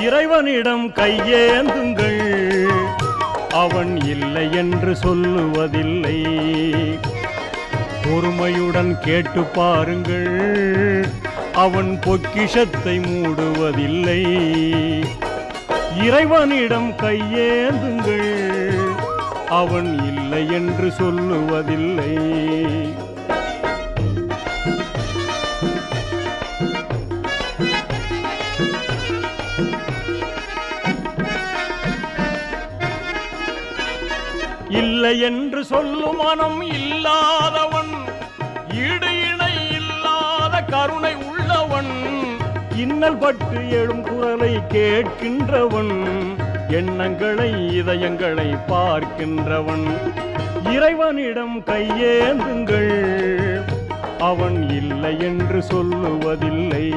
இறைவனிடம் கையேந்துங்கள், அவன் இல்லை என்று சொல்லுவதில்லை. பொறுமையுடன் கேட்டு பாருங்கள், அவன் பொக்கிஷத்தை மூடுவதில்லை. இறைவனிடம் கையேந்துங்கள், அவன் இல்லை என்று சொல்லுவதில்லை. இல்லை என்று சொல்லும் மனம் இல்லாதவன், ஈடு இணை இல்லாத கருணை உள்ளவன், இன்னல் பட்டு எழும் குரலை கேட்கின்றவன், எண்ணங்களை இதயங்களை பார்க்கின்றவன். இறைவனிடம் கையேந்துங்கள், அவன் இல்லை என்று சொல்லுவதில்லை.